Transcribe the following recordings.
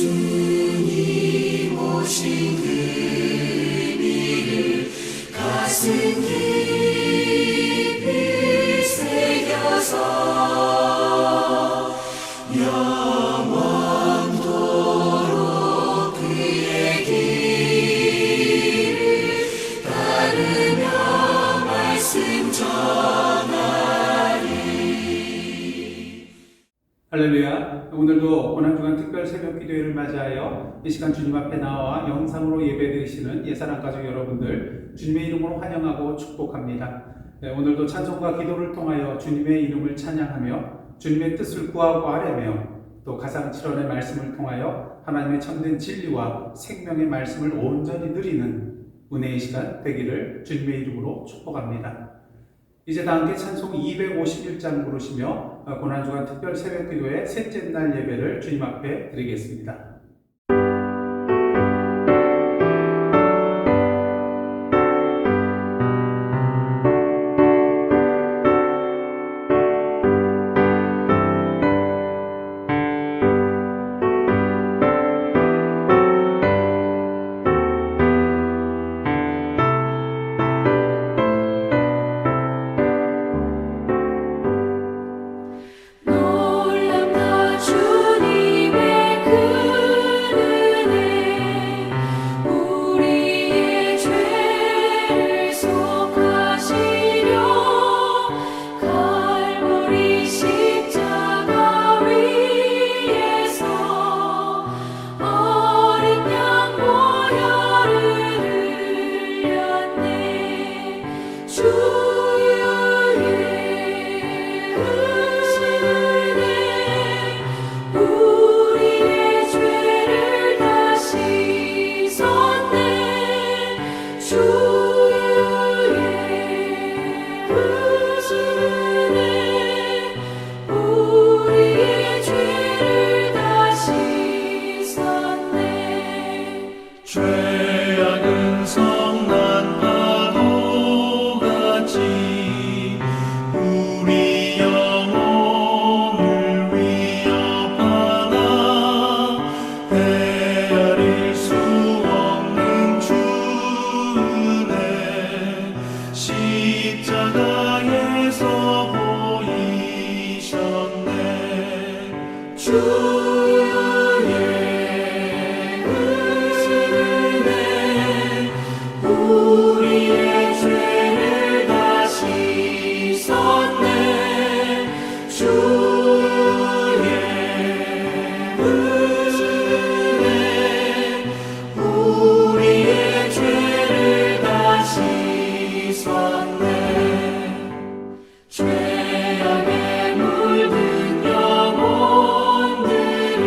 주님 오신 그 의미를 가슴 깊이 새겨서 영원토록 그의 길을 따르며 말씀 전하리. 할렐루야. 오늘도 고난주간 특별 새벽 기도회를 맞이하여 이 시간 주님 앞에 나와 영상으로 예배드리시는 예사랑 가족 여러분들 주님의 이름으로 환영하고 축복합니다. 오늘도 찬송과 기도를 통하여 주님의 이름을 찬양하며 주님의 뜻을 구하고 아뢰며 또 가상 7월의 말씀을 통하여 하나님의 참된 진리와 생명의 말씀을 온전히 누리는 은혜의 시간 되기를 주님의 이름으로 축복합니다. 이제 다 함께 찬송 251장 부르시며 고난주간 특별 새벽기도의 셋째 날 예배를 주님 앞에 드리겠습니다. 죄악은 성난 파도같이 우리 영혼을 위협하나 헤아릴 수 없는 주 은혜 십자가에서 보이셨네. 주의 우리의 죄를 다 씻었네. 주의 은혜 우리의 죄를 다 씻었네. 죄악에 물든 영혼들아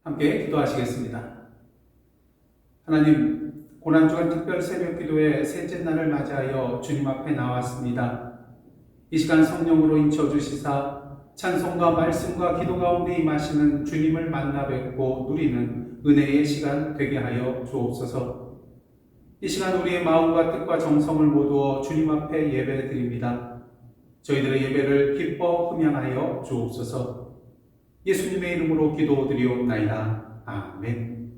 함께 기도하시겠습니다. 하나님, 고난주간 특별 새벽 기도의 셋째 날을 맞이하여 주님 앞에 나왔습니다. 이 시간 성령으로 인쳐주시사 찬송과 말씀과 기도 가운데 임하시는 주님을 만나 뵙고 누리는 은혜의 시간 되게 하여 주옵소서. 이 시간 우리의 마음과 뜻과 정성을 모두어 주님 앞에 예배 드립니다. 저희들의 예배를 기뻐 흠양하여 주옵소서. 예수님의 이름으로 기도드리옵나이다. 아멘.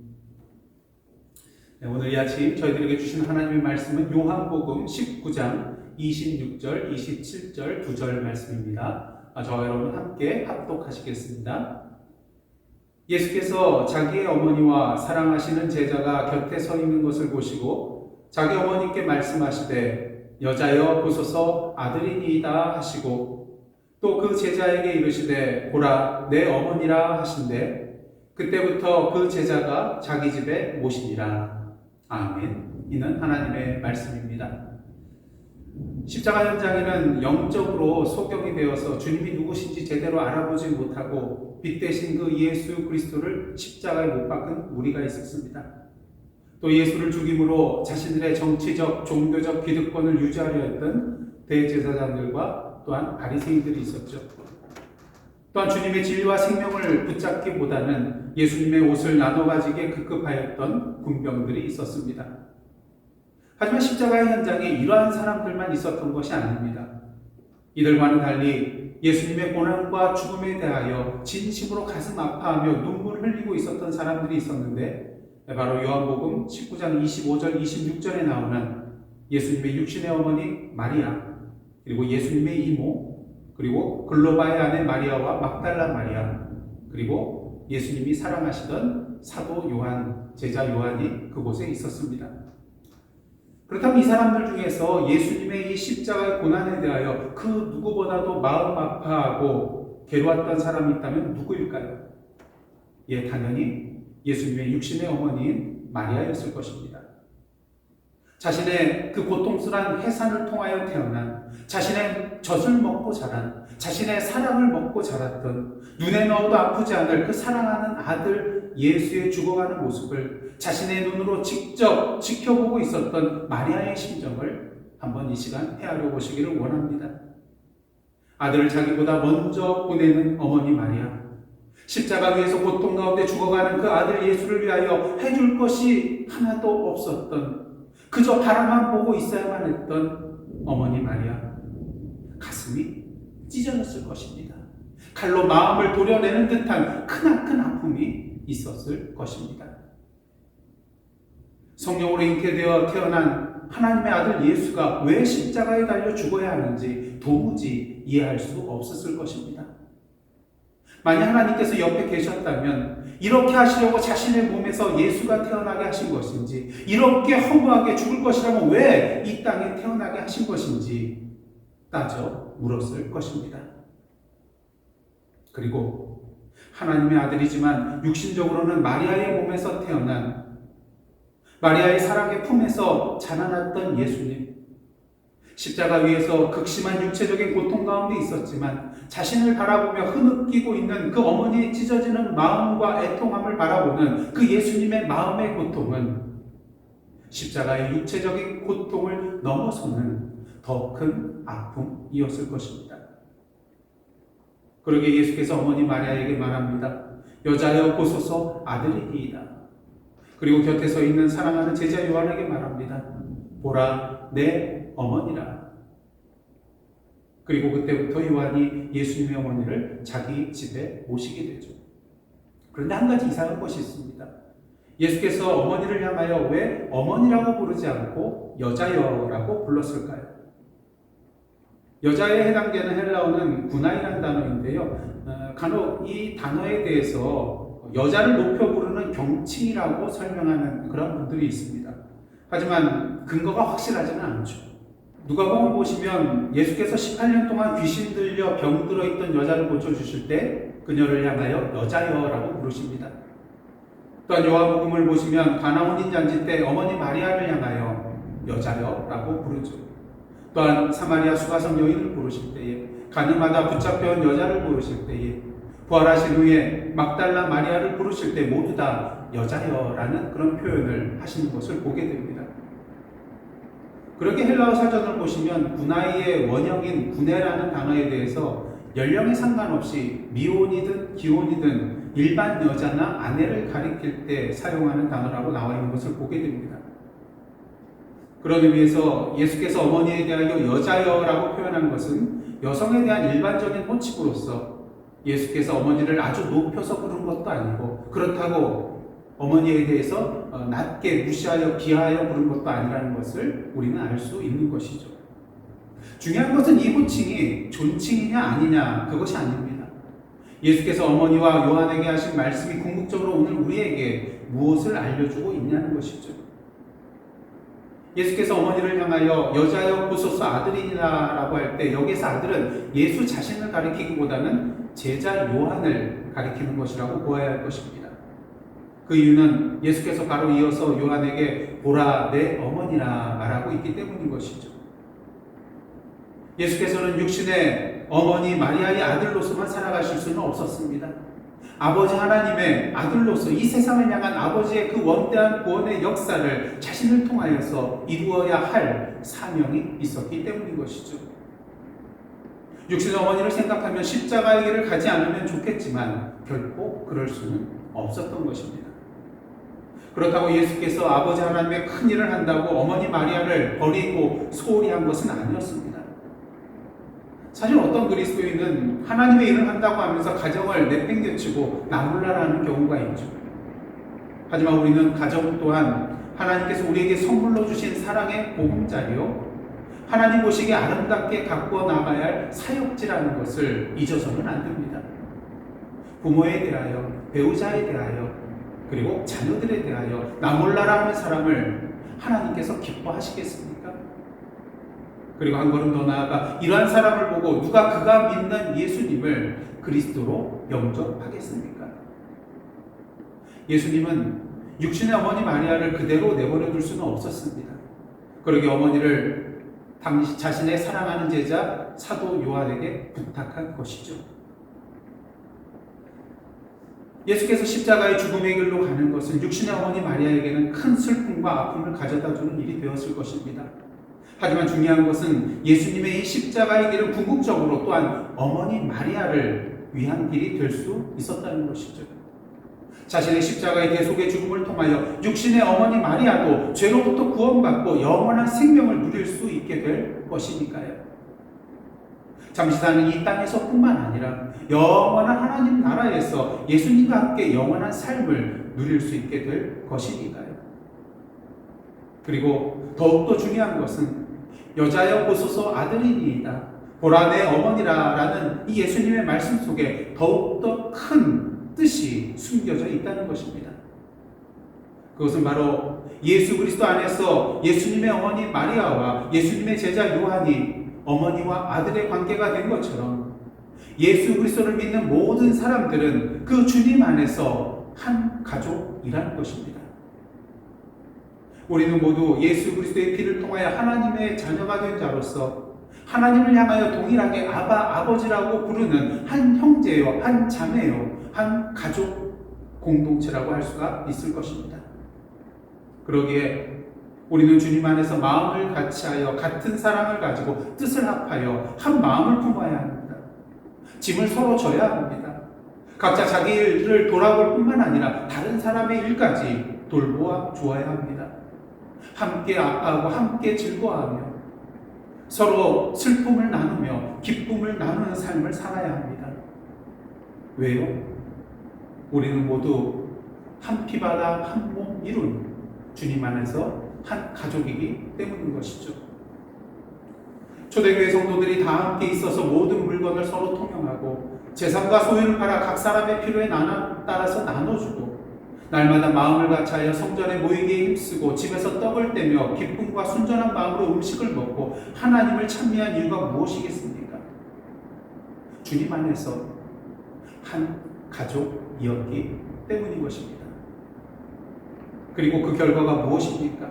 네, 오늘 이 아침 저희들에게 주신 하나님의 말씀은 요한복음 19장 26절, 27절, 2절 말씀입니다. 저와 여러분 함께 합독하시겠습니다. 예수께서 자기의 어머니와 사랑하시는 제자가 곁에 서 있는 것을 보시고 자기 어머니께 말씀하시되 여자여 보소서 아들이니이다 하시고 또 그 제자에게 이르시되 보라 내 어머니라 하신대 그때부터 그 제자가 자기 집에 모시니라. 아멘. 이는 하나님의 말씀입니다. 십자가 현장에는 영적으로 소경이 되어서 주님이 누구신지 제대로 알아보지 못하고 빛 대신 그 예수 그리스도를 십자가에 못 박은 무리가 있었습니다. 또 예수를 죽임으로 자신들의 정치적, 종교적 기득권을 유지하려 했던 대제사장들과 또한 바리새인들이 있었죠. 또한 주님의 진리와 생명을 붙잡기보다는 예수님의 옷을 나눠 가지기에 급급하였던 군병들이 있었습니다. 하지만 십자가의 현장에 이러한 사람들만 있었던 것이 아닙니다. 이들과는 달리 예수님의 고난과 죽음에 대하여 진심으로 가슴 아파하며 눈물을 흘리고 있었던 사람들이 있었는데 바로 요한복음 19장 25절 26절에 나오는 예수님의 육신의 어머니 마리아, 그리고 예수님의 이모, 그리고 글로바의 아내 마리아와 막달라 마리아, 그리고 예수님이 사랑하시던 사도 요한, 제자 요한이 그곳에 있었습니다. 그렇다면 이 사람들 중에서 예수님의 이 십자가의 고난에 대하여 그 누구보다도 마음 아파하고 괴로웠던 사람이 있다면 누구일까요? 예, 당연히 예수님의 육신의 어머니인 마리아였을 것입니다. 자신의 그 고통스러운 해산을 통하여 태어난, 자신의 젖을 먹고 자란, 자신의 사랑을 먹고 자랐던, 눈에 넣어도 아프지 않을 그 사랑하는 아들 예수의 죽어가는 모습을 자신의 눈으로 직접 지켜보고 있었던 마리아의 심정을 한번 이 시간 헤아려 보시기를 원합니다. 아들을 자기보다 먼저 보내는 어머니 마리아, 십자가 위에서 고통 가운데 죽어가는 그 아들 예수를 위하여 해줄 것이 하나도 없었던, 그저 바라만 보고 있어야만 했던 어머니 마리아, 가슴이 찢어졌을 것입니다. 칼로 마음을 도려내는 듯한 크나큰 아픔이 있었을 것입니다. 성령으로 잉태되어 태어난 하나님의 아들 예수가 왜 십자가에 달려 죽어야 하는지 도무지 이해할 수 없었을 것입니다. 만약 하나님께서 옆에 계셨다면 이렇게 하시려고 자신의 몸에서 예수가 태어나게 하신 것인지, 이렇게 허무하게 죽을 것이라면 왜 이 땅에 태어나게 하신 것인지 따져 물었을 것입니다. 그리고 하나님의 아들이지만 육신적으로는 마리아의 몸에서 태어난, 마리아의 사랑의 품에서 자라났던 예수님, 십자가 위에서 극심한 육체적인 고통 가운데 있었지만 자신을 바라보며 흐느끼고 있는 그 어머니의 찢어지는 마음과 애통함을 바라보는 그 예수님의 마음의 고통은 십자가의 육체적인 고통을 넘어서는 더 큰 아픔이었을 것입니다. 그러게 예수께서 어머니 마리아에게 말합니다. 여자여 보소서 아들이니이다. 그리고 곁에 서 있는 사랑하는 제자 요한에게 말합니다. 보라 내 어머니라. 그리고 그때부터 요한이 예수님의 어머니를 자기 집에 모시게 되죠. 그런데 한 가지 이상한 것이 있습니다. 예수께서 어머니를 향하여 왜 어머니라고 부르지 않고 여자여라고 불렀을까요? 여자에 해당되는 헬라어는 구나이라는 단어인데요. 간혹 이 단어에 대해서 여자를 높여 부르는 경칭이라고 설명하는 그런 분들이 있습니다. 하지만 근거가 확실하지는 않죠. 누가복음 보시면 예수께서 18년 동안 귀신 들려 병들어 있던 여자를 고쳐주실 때 그녀를 향하여 여자여라고 부르십니다. 또한 요한복음을 보시면 가나 혼인잔치 때 어머니 마리아를 향하여 여자여라고 부르죠. 또한 사마리아 수가성 여인을 부르실 때에, 가늠하다 붙잡혀온 여자를 부르실 때에, 부활하신 후에 막달라 마리아를 부르실 때 모두 다 여자여라는 그런 표현을 하시는 것을 보게 됩니다. 그렇게 헬라어 사전을 보시면 분하이의 원형인 구네라는 단어에 대해서 연령에 상관없이 미혼이든 기혼이든 일반 여자나 아내를 가리킬 때 사용하는 단어라고 나와 있는 것을 보게 됩니다. 그런 의미에서 예수께서 어머니에 대하여 여자여라고 표현한 것은 여성에 대한 일반적인 호칭으로서 예수께서 어머니를 아주 높여서 부른 것도 아니고 그렇다고 어머니에 대해서 낮게 무시하여 비하하여 부른 것도 아니라는 것을 우리는 알 수 있는 것이죠. 중요한 것은 이 호칭이 존칭이냐 아니냐 그것이 아닙니다. 예수께서 어머니와 요한에게 하신 말씀이 궁극적으로 오늘 우리에게 무엇을 알려주고 있냐는 것이죠. 예수께서 어머니를 향하여 여자여 보소서 아들이니라라고 할 때 여기서 아들은 예수 자신을 가리키기보다는 제자 요한을 가리키는 것이라고 보아야 할 것입니다. 그 이유는 예수께서 바로 이어서 요한에게 보라 내 어머니라 말하고 있기 때문인 것이죠. 예수께서는 육신의 어머니 마리아의 아들로서만 살아가실 수는 없었습니다. 아버지 하나님의 아들로서 이 세상을 향한 아버지의 그 원대한 구원의 역사를 자신을 통하여서 이루어야 할 사명이 있었기 때문인 것이죠. 육신의 어머니를 생각하면 십자가의 길을 가지 않으면 좋겠지만 결코 그럴 수는 없었던 것입니다. 그렇다고 예수께서 아버지 하나님의 큰 일을 한다고 어머니 마리아를 버리고 소홀히 한 것은 아니었습니다. 사실 어떤 그리스도인은 하나님의 일을 한다고 하면서 가정을 내팽개치고 나몰라라는 경우가 있죠. 하지만 우리는 가정 또한 하나님께서 우리에게 선물로 주신 사랑의 보금자리요 하나님 보시기에 아름답게 가꾸어 나가야 할 사역지라는 것을 잊어서는 안 됩니다. 부모에 대하여, 배우자에 대하여, 그리고 자녀들에 대하여 나몰라라 하는 사람을 하나님께서 기뻐하시겠습니까? 그리고 한 걸음 더 나아가 이러한 사람을 보고 누가 그가 믿는 예수님을 그리스도로 영접하겠습니까? 예수님은 육신의 어머니 마리아를 그대로 내버려 둘 수는 없었습니다. 그러게 어머니를 당시 자신의 사랑하는 제자 사도 요한에게 부탁한 것이죠. 예수께서 십자가의 죽음의 길로 가는 것은 육신의 어머니 마리아에게는 큰 슬픔과 아픔을 가져다주는 일이 되었을 것입니다. 하지만 중요한 것은 예수님의 이 십자가의 길은 궁극적으로 또한 어머니 마리아를 위한 길이 될 수 있었다는 것이죠. 자신의 십자가의 대속의 죽음을 통하여 육신의 어머니 마리아도 죄로부터 구원받고 영원한 생명을 누릴 수 있게 될 것이니까요. 잠시 사는 이 땅에서뿐만 아니라 영원한 하나님 나라에서 예수님과 함께 영원한 삶을 누릴 수 있게 될 것이니까요. 그리고 더욱더 중요한 것은 여자여 보소서 아들이니이다. 보라 내 어머니라 라는 이 예수님의 말씀 속에 더욱더 큰 뜻이 숨겨져 있다는 것입니다. 그것은 바로 예수 그리스도 안에서 예수님의 어머니 마리아와 예수님의 제자 요한이 어머니와 아들의 관계가 된 것처럼 예수 그리스도를 믿는 모든 사람들은 그 주님 안에서 한 가족이라는 것입니다. 우리는 모두 예수 그리스도의 피를 통하여 하나님의 자녀가 된 자로서 하나님을 향하여 동일하게 아바, 아버지라고 부르는 한 형제요, 한 자매요, 한 가족 공동체라고 할 수가 있을 것입니다. 그러기에 우리는 주님 안에서 마음을 같이하여 같은 사랑을 가지고 뜻을 합하여 한 마음을 품어야 합니다. 짐을 서로 져야 합니다. 각자 자기 일을 돌아볼 뿐만 아니라 다른 사람의 일까지 돌보아 주어야 합니다. 함께 아파하고 함께 즐거워하며 서로 슬픔을 나누며 기쁨을 나누는 삶을 살아야 합니다. 왜요? 우리는 모두 한 피바다 한 몸 이룬 주님 안에서 한 가족이기 때문인 것이죠. 초대교회 성도들이 다 함께 있어서 모든 물건을 서로 통용하고 재산과 소유를 팔아 각 사람의 필요에 따라서 나눠주고 날마다 마음을 같이하여 성전에 모이기에 힘쓰고 집에서 떡을 떼며 기쁨과 순전한 마음으로 음식을 먹고 하나님을 찬미한 이유가 무엇이겠습니까? 주님 안에서 한 가족이었기 때문인 것입니다. 그리고 그 결과가 무엇입니까?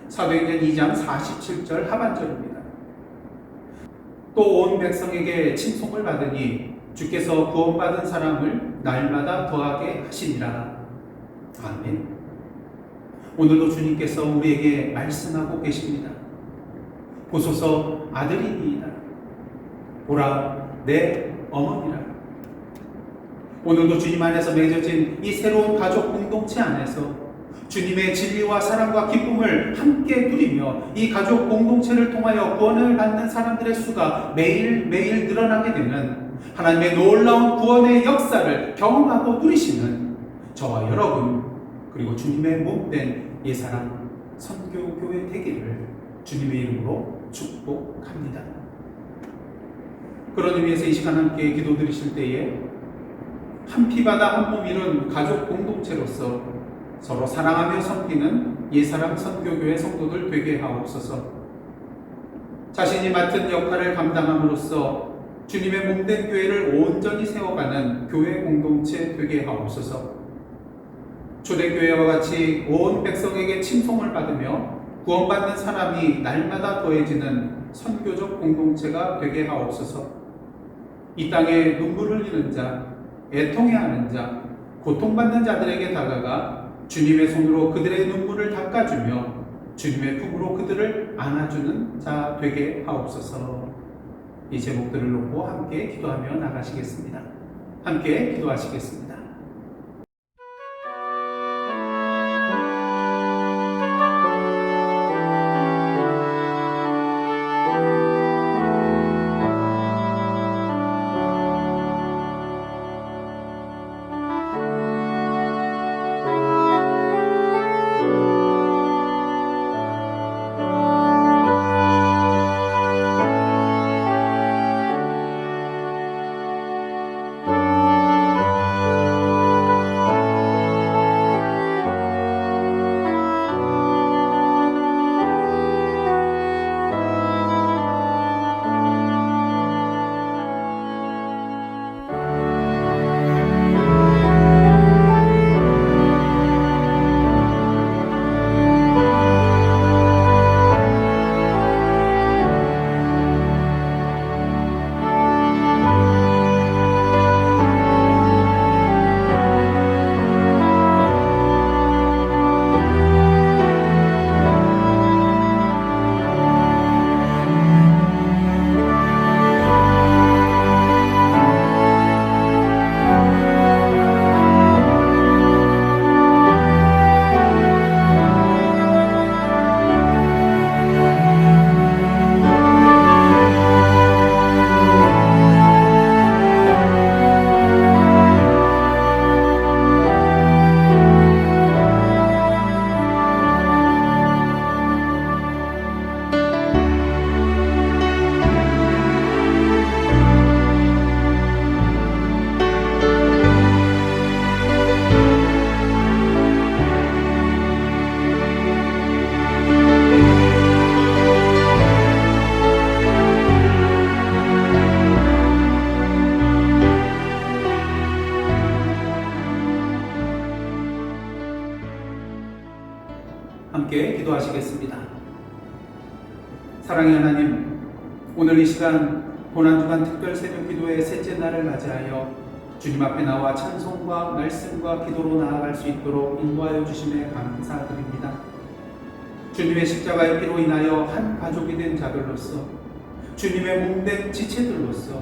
사도행전 2장 47절 하반절입니다. 또 온 백성에게 칭송을 받으니 주께서 구원받은 사람을 날마다 더하게 하시니라. 아멘. 오늘도 주님께서 우리에게 말씀하고 계십니다. 보소서 아들이니이다. 보라 내 어머니라. 오늘도 주님 안에서 맺어진 이 새로운 가족 공동체 안에서 주님의 진리와 사랑과 기쁨을 함께 누리며 이 가족 공동체를 통하여 구원을 받는 사람들의 수가 매일매일 늘어나게 되는 하나님의 놀라운 구원의 역사를 경험하고 누리시는 저와 여러분, 그리고 주님의 몸된 예사랑 선교교회 되기를 주님의 이름으로 축복합니다. 그런 의미에서 이 시간 함께 기도드리실 때에 한 피바다 한 몸 이룬 가족 공동체로서 서로 사랑하며 섬기는 예사랑 선교교회 성도들 되게 하옵소서. 자신이 맡은 역할을 감당함으로써 주님의 몸된 교회를 온전히 세워가는 교회 공동체 되게 하옵소서. 초대교회와 같이 온 백성에게 칭송을 받으며 구원받는 사람이 날마다 더해지는 선교적 공동체가 되게 하옵소서. 이 땅에 눈물 흘리는 자, 애통해하는 자, 고통받는 자들에게 다가가 주님의 손으로 그들의 눈물을 닦아주며 주님의 품으로 그들을 안아주는 자 되게 하옵소서. 이 제목들을 놓고 함께 기도하며 나가시겠습니다. 함께 기도하시겠습니다. 함께 기도하시겠습니다. 사랑의 하나님, 오늘 이 시간 고난주간 특별 새벽 기도의 셋째 날을 맞이하여 주님 앞에 나와 찬송과 말씀과 기도로 나아갈 수 있도록 인도하여 주심에 감사드립니다. 주님의 십자가의 피로 인하여 한 가족이 된 자들로서, 주님의 몸된 지체들로서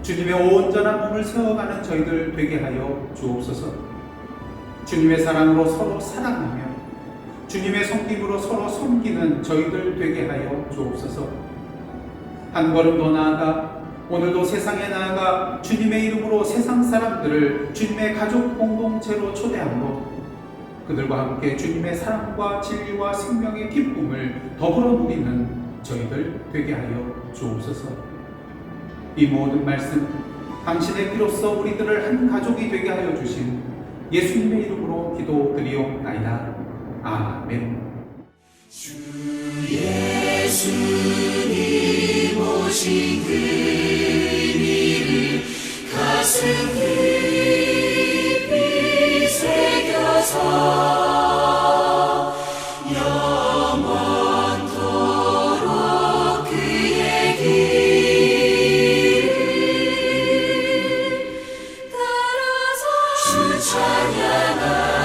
주님의 온전한 몸을 세워가는 저희들 되게 하여 주옵소서. 주님의 사랑으로 서로 사랑하며 주님의 섬김으로 서로 섬기는 저희들 되게 하여 주옵소서. 한 걸음 더 나아가 오늘도 세상에 나아가 주님의 이름으로 세상 사람들을 주님의 가족 공동체로 초대함으로 그들과 함께 주님의 사랑과 진리와 생명의 기쁨을 더불어 누리는 저희들 되게 하여 주옵소서. 이 모든 말씀 당신의 피로써 우리들을 한 가족이 되게 하여 주신 예수님의 이름으로 기도드리옵나이다. 아멘. 주 예수님 오신 그 의미를 가슴 깊이 새겨서 영원토록 그의 길을 찬양하리